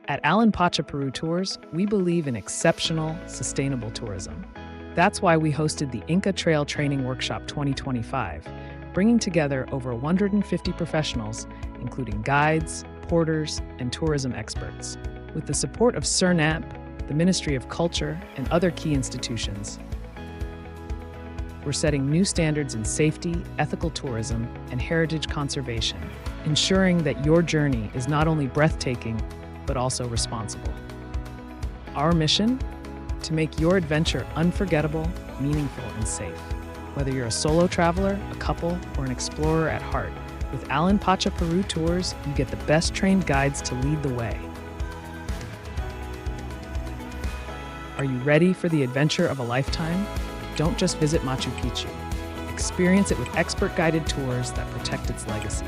At Alan Pacha Peru Tours, we believe in exceptional, sustainable tourism. That's why we hosted the Inca Trail Training Workshop 2025, bringing together over 150 professionals, including guides, porters, and tourism experts. With the support of CERNAP, the Ministry of Culture, and other key institutions, we're setting new standards in safety, ethical tourism, and heritage conservation, ensuring that your journey is not only breathtaking, but also responsible. Our mission? To make your adventure unforgettable, meaningful, and safe. Whether you're a solo traveler, a couple, or an explorer at heart, with Alan Pacha Peru Tours, you get the best trained guides to lead the way. Are you ready for the adventure of a lifetime? Don't just visit Machu Picchu. Experience it with expert guided tours that protect its legacy.